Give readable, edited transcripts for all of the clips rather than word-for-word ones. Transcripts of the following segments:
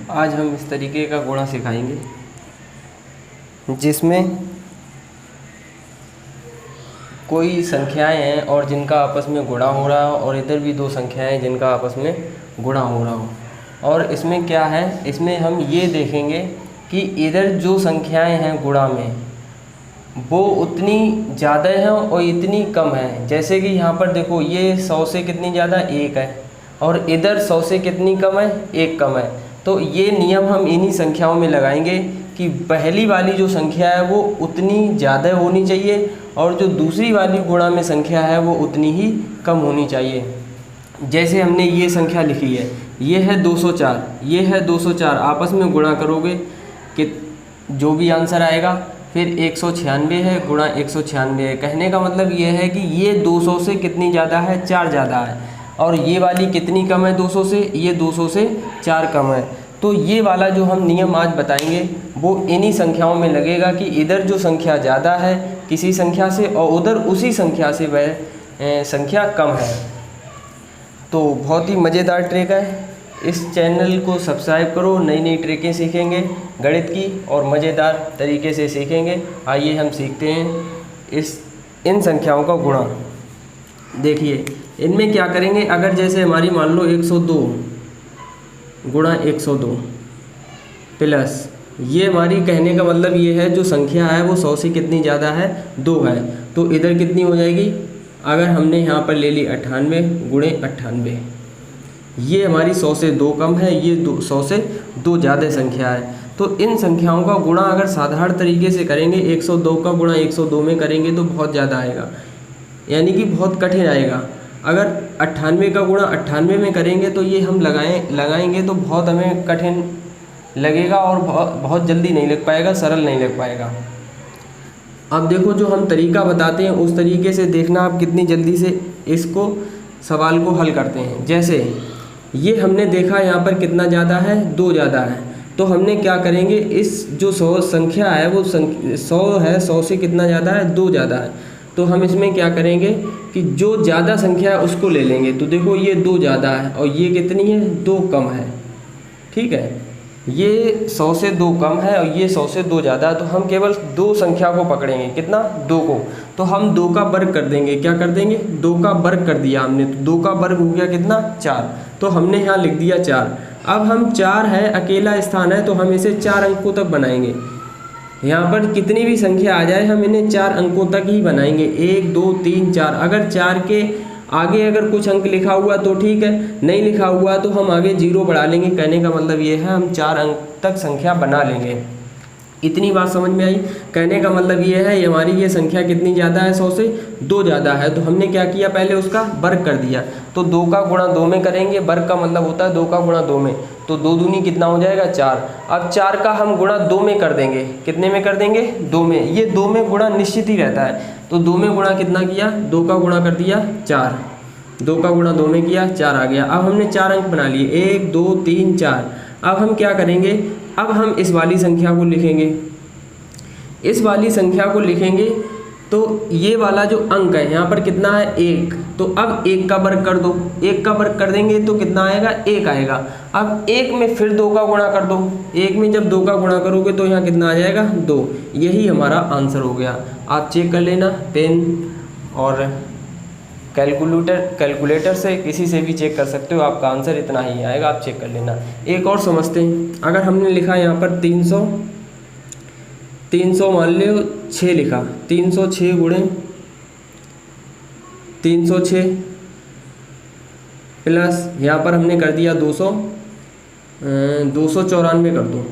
आज हम इस तरीके का गुणा सिखाएंगे जिसमें कोई संख्याएं हैं और जिनका आपस में गुणा हो रहा हो और इधर भी दो संख्याएं हैं जिनका आपस में गुणा हो रहा हो। और इसमें क्या है, इसमें हम ये देखेंगे कि इधर जो संख्याएं हैं गुणा में वो उतनी ज़्यादा हैं और इतनी कम है। जैसे कि यहाँ पर देखो, ये 100 से कितनी ज़्यादा 1 है और इधर 100 से कितनी कम है, 1 कम है। तो ये नियम हम इन्हीं संख्याओं में लगाएंगे कि पहली वाली जो संख्या है वो उतनी ज़्यादा होनी चाहिए और जो दूसरी वाली गुणा में संख्या है वो उतनी ही कम होनी चाहिए। जैसे हमने ये संख्या लिखी है, ये है 204, ये है 204, आपस में गुणा करोगे कि जो भी आंसर आएगा। फिर 196 है गुणा 196 है। कहने का मतलब ये है कि ये 200 से कितनी ज़्यादा है, 4 ज़्यादा है। और ये वाली कितनी कम है 200 से, ये 200 से 4 कम है। तो ये वाला जो हम नियम आज बताएंगे वो इन्हीं संख्याओं में लगेगा कि इधर जो संख्या ज़्यादा है किसी संख्या से और उधर उसी संख्या से वह संख्या कम है। तो बहुत ही मज़ेदार ट्रिक है। इस चैनल को सब्सक्राइब करो, नई नई ट्रिकें सीखेंगे गणित की और मज़ेदार तरीके से सीखेंगे। आइए हम सीखते हैं इन संख्याओं का गुणा। देखिए इनमें क्या करेंगे, अगर जैसे हमारी मान लो 102 गुणा 102 प्लस ये हमारी, कहने का मतलब ये है जो संख्या है वो 100 से कितनी ज़्यादा है, 2 है। तो इधर कितनी हो जाएगी, अगर हमने यहाँ पर ले ली 98 गुणे 98, ये हमारी 100 से 2 कम है, ये 100 से 2 ज़्यादा संख्या है। तो इन संख्याओं का गुणा अगर साधारण तरीके से करेंगे, 102 का गुणा 102 में करेंगे तो बहुत ज़्यादा आएगा, यानी कि बहुत कठिन आएगा। अगर 98 का गुणा 98 में करेंगे तो ये हम लगाएंगे तो बहुत हमें कठिन लगेगा और बहुत जल्दी नहीं लग पाएगा, सरल नहीं लग पाएगा। अब देखो जो हम तरीका बताते हैं उस तरीके से देखना आप कितनी जल्दी से इसको सवाल को हल करते हैं। जैसे ये हमने देखा यहाँ पर कितना ज़्यादा है, 2 ज़्यादा है। तो हमने क्या करेंगे, इस जो 100 संख्या है वो 100 है, 100 से कितना ज़्यादा है, 2 ज़्यादा है। तो हम इसमें क्या करेंगे कि जो ज़्यादा संख्या है उसको ले लेंगे। तो देखो ये 2 ज़्यादा है और ये कितनी है, 2 कम है। ठीक है, ये 100 से 2 कम है और ये 100 से 2 ज़्यादा है। तो हम केवल 2 संख्या को पकड़ेंगे, कितना, 2 को। तो हम 2 का वर्ग कर देंगे। क्या कर देंगे, 2 का वर्ग कर दिया हमने। तो 2 का वर्ग हो गया कितना, 4। तो हमने यहाँ लिख दिया 4। अब हम 4 है, अकेला स्थान है, तो हम इसे 4 अंकों तक बनाएंगे। यहाँ पर कितनी भी संख्या आ जाए हम इन्हें 4 अंकों तक ही बनाएंगे, 1 2 3 4। अगर 4 के आगे अगर कुछ अंक लिखा हुआ तो ठीक है, नहीं लिखा हुआ तो हम आगे 0 बढ़ा लेंगे। कहने का मतलब ये है हम 4 अंक तक संख्या बना लेंगे। इतनी बात समझ में आई। कहने का मतलब ये है हमारी ये संख्या कितनी ज़्यादा है, 100 से 2 ज़्यादा है। तो हमने क्या किया, पहले उसका वर्ग कर दिया। तो 2 का गुणा 2 में करेंगे, वर्ग का मतलब होता है 2 का गुणा 2 में। तो 2 दूनी कितना हो जाएगा, 4। अब 4 का हम गुणा 2 में कर देंगे। कितने में कर देंगे, 2 में। ये 2 में गुणा निश्चित ही रहता है। तो 2 में गुणा कितना किया, 2 का गुणा कर दिया 4। 2 का गुणा 2 में किया, 4 आ गया। अब हमने 4 अंक बना लिए, 1 2 3 4। अब हम क्या करेंगे, अब हम इस वाली संख्या को लिखेंगे। इस वाली संख्या को लिखेंगे तो ये वाला जो अंक है यहाँ पर कितना है, 1। तो अब 1 का वर्ग कर दो। 1 का वर्ग कर देंगे तो कितना आएगा, 1 आएगा। अब 1 में फिर 2 का गुणा कर दो। 1 में जब 2 का गुणा करोगे तो यहाँ कितना आ जाएगा, 2। यही हमारा आंसर हो गया। आप चेक कर लेना, पेन और कैलकुलेटर से किसी से भी चेक कर सकते हो, आपका आंसर इतना ही आएगा। आप चेक कर लेना। एक और समझते हैं। अगर हमने लिखा यहाँ पर 300 मान लो 6 लिखा, 306 गुणे 306 प्लस यहाँ पर हमने कर दिया 294 कर दो।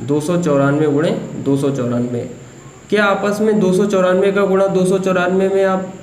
294 गुणे 294। क्या आपस में 294 का गुणा 294 में आप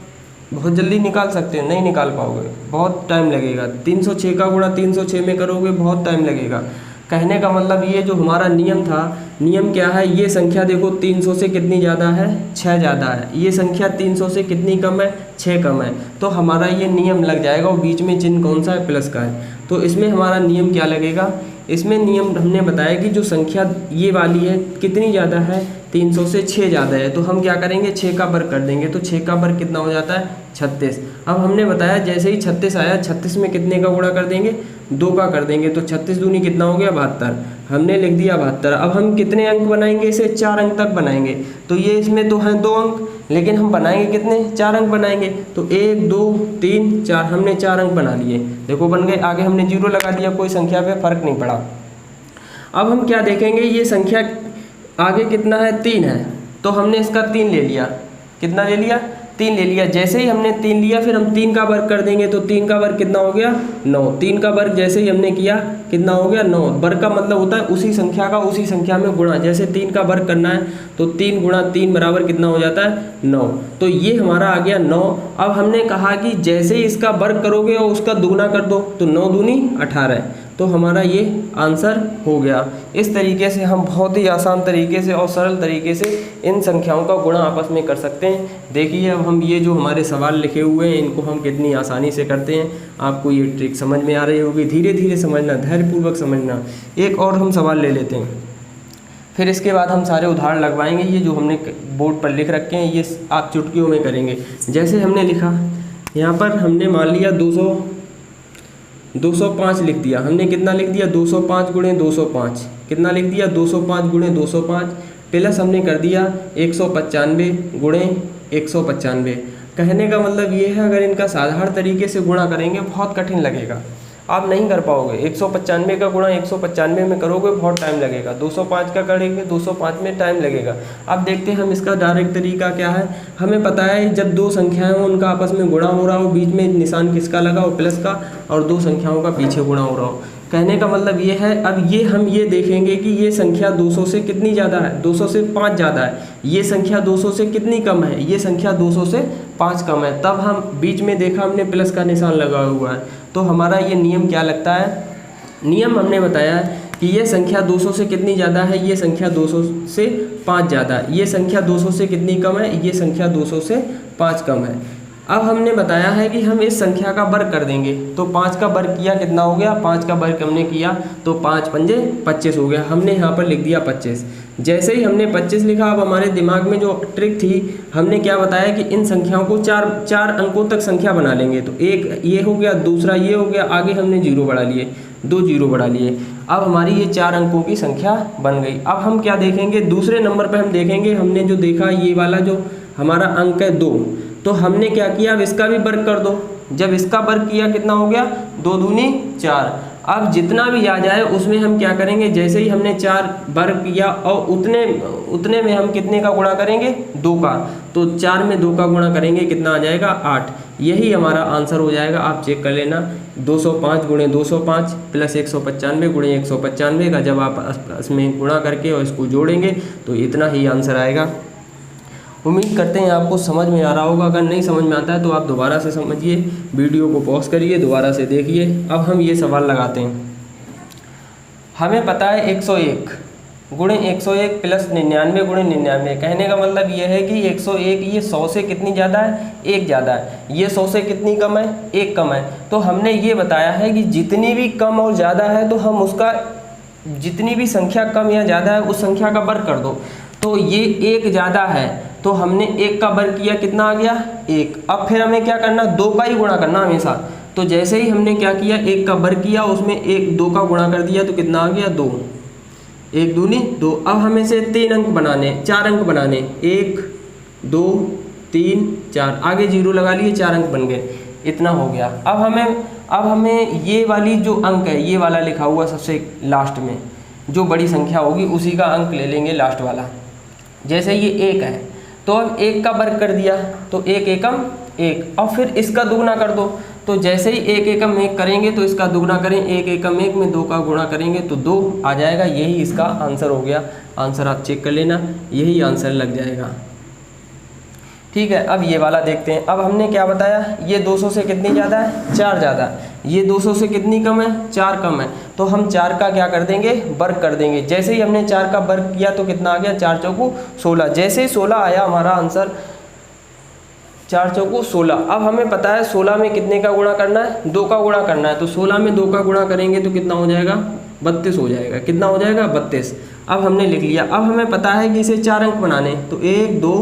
बहुत जल्दी निकाल सकते हो? नहीं निकाल पाओगे, बहुत टाइम लगेगा। 306 का गुणा 306 में करोगे, बहुत टाइम लगेगा। कहने का मतलब ये जो हमारा नियम था, नियम क्या है, ये संख्या देखो 300 से कितनी ज़्यादा है, 6 ज़्यादा है। ये संख्या 300 से कितनी कम है, 6 कम है। तो हमारा ये नियम लग जाएगा और बीच में चिन्ह कौन सा है, प्लस का है। तो इसमें हमारा नियम क्या लगेगा, इसमें नियम हमने बताया कि जो संख्या ये वाली है कितनी ज़्यादा है, 300 से 6 ज़्यादा है, तो हम क्या करेंगे 6 का वर्ग कर देंगे, तो 6 का वर्ग कितना हो जाता है 36। अब हमने बताया जैसे ही 36 आया, 36 में कितने का गुणा कर देंगे 2 का कर देंगे, तो 36 दूनी कितना हो गया 72, हमने लिख दिया 72। अब हम कितने अंक बनाएंगे इसे 4 अंक तक बनाएंगे, तो ये इसमें तो हैं 2 अंक, लेकिन हम बनाएंगे कितने 4 अंक बनाएंगे, तो 1 2 3 4 हमने 4 अंक बना लिए, देखो बन गए। आगे हमने 0 लगा दिया, कोई संख्या पे फर्क नहीं पड़ा। अब हम क्या देखेंगे, ये संख्या आगे कितना है 3 है, तो हमने इसका 3 ले लिया, कितना ले लिया 3 ले लिया। जैसे ही हमने 3 लिया फिर हम 3 का वर्ग कर देंगे, तो 3 का वर्ग कितना हो गया 9। 3 का वर्ग जैसे ही हमने किया कितना हो गया 9। वर्ग का मतलब होता है उसी संख्या का उसी संख्या में गुणा, जैसे 3 का वर्ग करना है तो 3 गुणा 3 बराबर कितना हो जाता है 9, तो ये हमारा आ गया 9। अब हमने कहा कि जैसे ही इसका वर्ग करोगे और उसका दुगुना कर दो, तो 9 दूनी 18, तो हमारा ये आंसर हो गया। इस तरीके से हम बहुत ही आसान तरीके से और सरल तरीके से इन संख्याओं का गुणा आपस में कर सकते हैं। देखिए अब हम ये जो हमारे सवाल लिखे हुए हैं इनको हम कितनी आसानी से करते हैं। आपको ये ट्रिक समझ में आ रही होगी, धीरे धीरे समझना, धैर्यपूर्वक समझना। एक और हम सवाल ले लेते हैं, फिर इसके बाद हम सारे उदाहरण लगवाएंगे। ये जो हमने बोर्ड पर लिख रखे हैं ये आप चुटकियों में करेंगे। जैसे हमने लिखा यहाँ पर, हमने मान लिया 205 लिख दिया, हमने कितना लिख दिया 205 गुणे 205, कितना लिख दिया 205 गुणे 205, प्लस हमने कर दिया 195 गुणे 195। कहने का मतलब ये है अगर इनका साधारण तरीके से गुणा करेंगे बहुत कठिन लगेगा, आप नहीं कर पाओगे। 195 का गुणा 195 में करोगे बहुत टाइम लगेगा, 205 का करेंगे 205 में टाइम लगेगा। अब देखते हैं हम इसका डायरेक्ट तरीका क्या है। हमें पता है जब 2 संख्याएं हो उनका आपस में गुणा हो रहा हो, बीच में निशान किसका लगा हो प्लस का, और 2 संख्याओं का पीछे गुणा हो रहा हो। कहने का मतलब ये है, अब ये हम ये देखेंगे कि ये संख्या 200 से कितनी ज़्यादा है, 200 से 5 ज़्यादा है, ये संख्या 200 से कितनी कम है, ये संख्या 200 से 5 कम है। तब हम बीच में देखा हमने प्लस का निशान लगा हुआ है, तो हमारा ये नियम क्या लगता है, नियम हमने बताया कि ये संख्या 200 से कितनी ज़्यादा है, ये संख्या 200 से 5 ज़्यादा है, ये संख्या 200 से कितनी कम है, ये संख्या 200 से 5 कम है। अब हमने बताया है कि हम इस संख्या का वर्ग कर देंगे, तो 5 का वर्ग किया कितना हो गया, 5 का वर्ग हमने किया तो 5 पंजे 25 हो गया, हमने यहाँ पर लिख दिया 25। जैसे ही हमने 25 लिखा, अब हमारे दिमाग में जो ट्रिक थी, हमने क्या बताया कि इन संख्याओं को चार अंकों तक संख्या बना लेंगे। तो एक ये हो गया, दूसरा ये हो गया, आगे हमने 0 बढ़ा लिए, 2 0 बढ़ा लिए। अब हमारी ये 4 अंकों की संख्या बन गई। अब हम क्या देखेंगे, दूसरे नंबर पर हम देखेंगे, हमने जो देखा ये वाला जो हमारा अंक है 2, तो हमने क्या किया, अब इसका भी वर्ग कर दो। जब इसका वर्ग किया कितना हो गया 2 दूनी 4। अब जितना भी आ जाए उसमें हम क्या करेंगे, जैसे ही हमने 4 वर्ग किया और उतने में हम कितने का गुणा करेंगे 2 का, तो 4 में 2 का गुणा करेंगे कितना आ जाएगा 8। यही हमारा आंसर हो जाएगा, आप चेक कर लेना। 205 गुणे 205 प्लस 195 गुणे 195 का जब आप इसमें गुणा करके और इसको जोड़ेंगे तो इतना ही आंसर आएगा। उम्मीद करते हैं आपको समझ में आ रहा होगा। अगर नहीं समझ में आता है तो आप दोबारा से समझिए, वीडियो को पॉज करिए, दोबारा से देखिए। अब हम ये सवाल लगाते हैं। हमें पता है 101 गुणे 101 प्लस 99 गुणे 99। कहने का मतलब ये है कि 101 ये 100 से कितनी ज़्यादा है, 1 ज़्यादा है, ये 100 से कितनी कम है, 1 कम है। तो हमने ये बताया है कि जितनी भी कम और ज़्यादा है तो हम उसका जितनी भी संख्या कम या ज़्यादा है उस संख्या का वर्ग कर दो। तो ये 1 ज़्यादा है तो हमने 1 का वर्ग किया, कितना आ गया 1। अब फिर हमें क्या करना, 2 का ही गुणा करना हमेशा। तो जैसे ही हमने क्या किया, 1 का वर्ग किया, उसमें 2 का गुणा कर दिया, तो कितना आ गया 2, 1 दूनी 2। अब हमें से 3 अंक बनाने, 4 अंक बनाने, 1 2 3 4, आगे 0 लगा लिए, 4 अंक बन गए, इतना हो गया। अब हमें ये वाली जो अंक है, ये वाला लिखा हुआ सबसे लास्ट में जो बड़ी संख्या होगी उसी का अंक ले लेंगे, लास्ट वाला। जैसे ये 1 है तो अब 1 का वर्ग कर दिया, तो 1 एकम 1। अब फिर इसका दुगना कर दो, तो जैसे ही 1 एकम 1 करेंगे तो इसका दुगना करें, 1 एकम 1 में 2 का गुणा करेंगे तो 2 आ जाएगा। यही इसका आंसर हो गया। आंसर आप चेक कर लेना, यही आंसर लग जाएगा। ठीक है, अब ये वाला देखते हैं। अब हमने क्या बताया, ये 200 से कितनी ज़्यादा है, 4 ज़्यादा है, ये 200 से कितनी कम है, 4 कम है। तो हम 4 का क्या कर देंगे, वर्ग कर देंगे। जैसे ही हमने 4 का वर्ग किया तो कितना आ गया, 4 चौकू 16। जैसे ही 16 आया हमारा आंसर, 4 चौकू 16। अब हमें पता है 16 में कितने का गुणा करना है, 2 का गुणा करना है। तो 16 में 2 का गुणा करेंगे तो कितना हो जाएगा 32 हो जाएगा। कितना हो जाएगा? 32। अब हमने लिख लिया। अब हमें पता है कि इसे 4 अंक बनाने, तो 1 2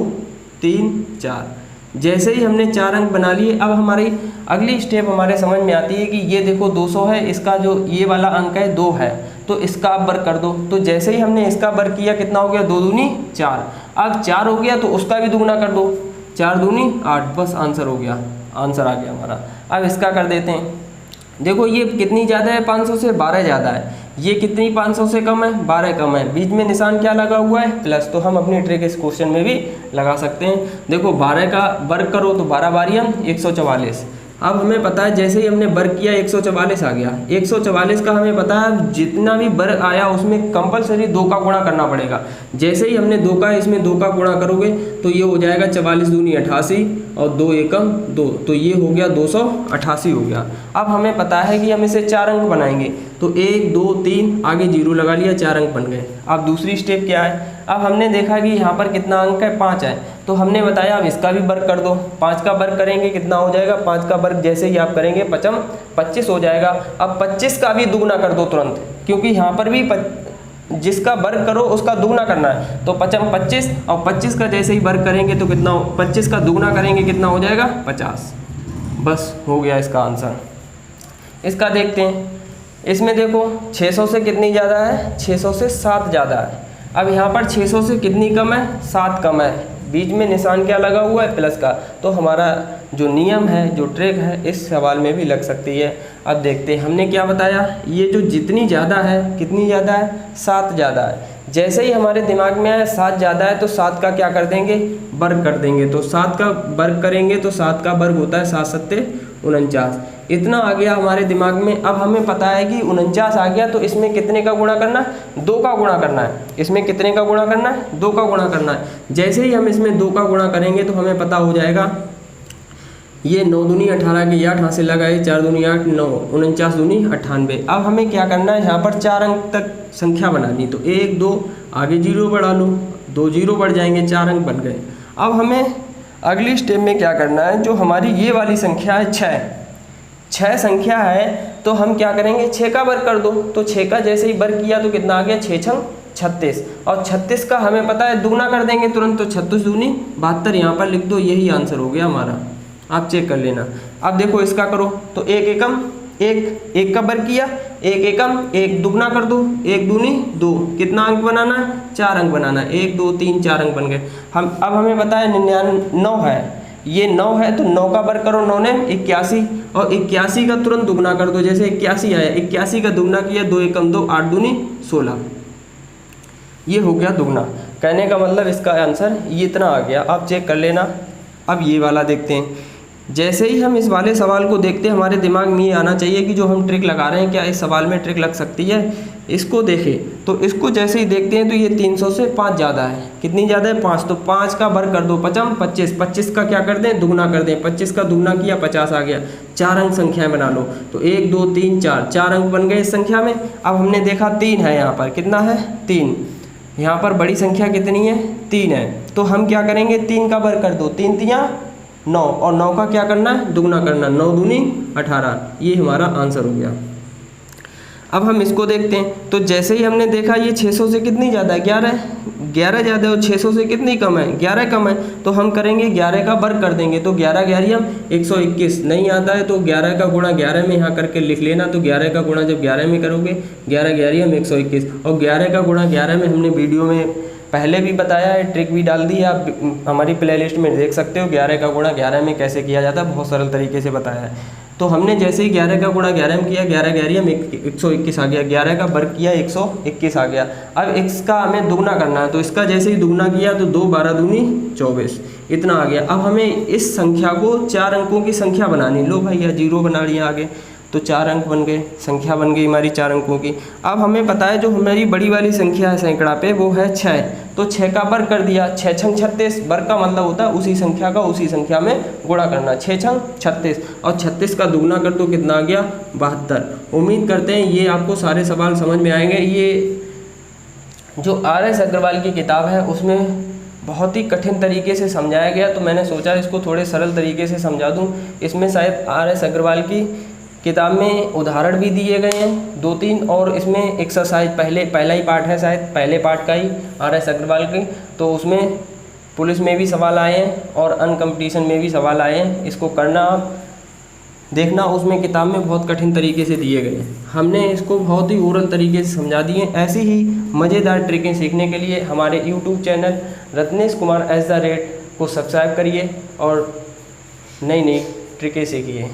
3 4। जैसे ही हमने 4 अंक बना लिए, अब हमारी अगली स्टेप हमारे समझ में आती है कि ये देखो 200 है, इसका जो ये वाला अंक है 2 है, तो इसका आप वर्ग कर दो। तो जैसे ही हमने इसका वर्ग किया, कितना हो गया? 2 दूनी 4। अब 4 हो गया तो उसका भी दुगना कर दो, 4 दूनी 8। बस आंसर हो गया, आंसर आ गया हमारा। अब इसका कर देते हैं। देखो ये कितनी ज़्यादा है? 500 से 12 ज़्यादा है। ये कितनी 500 से कम है? 12 कम है। बीच में निशान क्या लगा हुआ है? प्लस। तो हम अपनी ट्रिक इस क्वेश्चन में भी लगा सकते हैं। देखो 12 का वर्ग करो तो 12 बारियाँ 144। अब हमें पता है जैसे ही हमने वर्ग किया 144 आ गया। 144 का हमें पता है जितना भी वर्ग आया उसमें कंपलसरी 2 का गुणा करना पड़ेगा। जैसे ही हमने 2 का इसमें 2 का गुणा करोगे तो ये हो जाएगा 44 दूनी 88 और 2 एकम 2, तो ये हो गया 288 हो गया। अब हमें पता है कि हम इसे 4 अंक बनाएंगे, तो 1 2 3 आगे 0 लगा लिया, 4 अंक बन गए। अब दूसरी स्टेप क्या है? अब हमने देखा कि यहाँ पर कितना अंक है? 5 है, तो हमने बताया अब इसका भी वर्ग कर दो। 5 का वर्ग करेंगे कितना हो जाएगा? 5 का वर्ग जैसे ही आप करेंगे 25 हो जाएगा। अब 25 का भी दुगना कर दो तुरंत, क्योंकि यहाँ पर भी जिसका वर्ग करो उसका दुगना करना है। तो 25 और 25 का जैसे ही वर्ग करेंगे तो कितना 25 का दुगना करेंगे कितना हो जाएगा? 50। बस हो गया इसका आंसर। इसका देखते हैं। इसमें देखो 600 से कितनी ज़्यादा है? 600 से 7 ज़्यादा है। अब यहाँ पर 600 से कितनी कम है? 7 कम है। बीच में निशान क्या लगा हुआ है? प्लस का। तो हमारा जो नियम है, जो ट्रिक है, इस सवाल में भी लग सकती है। अब देखते हैं हमने क्या बताया। ये जो जितनी ज़्यादा है, कितनी ज़्यादा है? 7 ज़्यादा है। जैसे ही हमारे दिमाग में आया 7 ज़्यादा है तो 7 का क्या कर देंगे? वर्ग कर देंगे। तो 7 का वर्ग करेंगे तो 7 का वर्ग होता है 7 सत्ते 49। इतना आ गया हमारे दिमाग में। अब हमें पता है कि 49 आ गया तो इसमें कितने का गुणा करना है? 2 का गुणा करना है। इसमें कितने का गुणा करना है? 2 का गुणा करना है। जैसे ही हम इसमें 2 का गुणा करेंगे तो हमें पता हो जाएगा, ये 9 दूनी 18 के 8 हाथ से लगाए, 4 दूनी 8 9 49 दूनी 98। अब हमें क्या करना है? यहाँ पर 4 अंक तक संख्या बनानी। तो 1 2 आगे 0 बढ़ा लो, 2 0 बढ़ जाएंगे, 4 अंक बन गए। अब हमें अगली स्टेप में क्या करना है? जो हमारी ये वाली संख्या है 6 संख्या है, तो हम क्या करेंगे? 6 का वर्ग कर दो। तो 6 का जैसे ही वर्ग किया तो कितना आ गया? 6 छंग 36। और 36 का हमें पता है दुगना कर देंगे तुरंत, तो 36 दूनी 72 यहाँ पर लिख दो। यही आंसर हो गया हमारा। आप चेक कर लेना। अब देखो इसका करो तो 1 एकम 1 का वर्ग किया, 1 एकम 1 दुगना कर दो, 1 दूनी 2। कितना अंक बनाना है? 4 अंक बनाना है। 1 2 3 4 अंक बन गए। अब हमें पता है 9 है, ये 9 है तो 9 का वर्ग करो, 9 ने 81 और 81 का तुरंत दुगना कर दो। जैसे 81 आया, 81 का दुगना किया, 2 एकम 2 8 दूनी 16। ये हो गया दुगना। कहने का मतलब इसका आंसर ये इतना आ गया। आप चेक कर लेना। अब ये वाला देखते हैं। जैसे ही हम इस वाले सवाल को देखते हैं हमारे दिमाग में ये आना चाहिए कि जो हम ट्रिक लगा रहे हैं क्या इस सवाल में ट्रिक लग सकती है। इसको देखें तो इसको जैसे ही देखते हैं तो ये 300 से 5 ज़्यादा है। कितनी ज़्यादा है? 5। तो 5 का वर्ग कर दो, 25। 25 का क्या कर दें? दुगना कर दें। 25 का दुगना किया, 50 आ गया। 4 अंक संख्या बना लो। तो 1 2 3 4 अंक बन गए इस संख्या में। अब हमने देखा 3 है यहाँ पर। कितना है? 3। यहाँ पर बड़ी संख्या कितनी है? 3 है। तो हम क्या करेंगे? 3 का वर्ग कर दो, 3 3 9 और 9 का क्या करना है? दुगना करना। 9 दूनी 18। ये हमारा आंसर हो गया। अब हम इसको देखते हैं तो जैसे ही हमने देखा ये 600 से कितनी ज़्यादा है? 11 ज़्यादा है और 600 से कितनी कम है? 11 कम है। तो हम करेंगे 11 का वर्ग कर देंगे। तो 11 11 121। नहीं आता है तो 11 का गुणा 11 में यहाँ करके लिख लेना। तो 11 का गुणा जब 11 में करोगे 11 11 121 और 11 का गुणा 11 में हमने वीडियो में पहले भी बताया है, ट्रिक भी डाल दी है, आप हमारी प्लेलिस्ट में देख सकते हो। 11 का गुणा 11 में कैसे किया जाता है, बहुत सरल तरीके से बताया है। तो हमने जैसे ही 11 का गुणा 11 में किया, 11 11 में 121 आ गया। 11 का वर्ग किया, 121 आ गया। अब इसका हमें दुगना करना है। तो इसका जैसे ही दुगना किया तो 2 12 दूनी 24 इतना आ गया। अब हमें इस संख्या को 4 अंकों की संख्या बनानी। लो भैया 0 बना लिया आगे, तो 4 अंक बन गए, संख्या बन गई हमारी 4 अंकों की। अब हमें पता है जो हमारी बड़ी वाली संख्या है सैकड़ा पे वो है 6। तो 6 का वर्ग कर दिया। 6 छंग 36। वर्ग का मतलब होता है उसी संख्या का उसी संख्या में गुणा करना। 6 छंग 36 और 36 का दुगना कर तो कितना आ गया? 72। उम्मीद करते हैं ये आपको सारे सवाल समझ में आएंगे। ये जो RS अग्रवाल की किताब है उसमें बहुत ही कठिन तरीके से समझाया गया, तो मैंने सोचा इसको थोड़े सरल तरीके से समझा दूं। इसमें शायद RS अग्रवाल की किताब में उदाहरण भी दिए गए हैं 2-3, और इसमें एक्सरसाइज पहला ही पार्ट है, शायद पहले पार्ट का ही RS अग्रवाल की, तो उसमें पुलिस में भी सवाल आए हैं और अन कंपटीशन में भी सवाल आए हैं। इसको करना, आप देखना, उसमें किताब में बहुत कठिन तरीके से दिए गए हैं, हमने इसको बहुत ही ओरल तरीके से समझा दिए। ऐसी ही मज़ेदार ट्रिकें सीखने के लिए हमारे YouTube चैनल रत्नेश कुमार @ को सब्सक्राइब करिए और नई नई ट्रिकें सीखिए।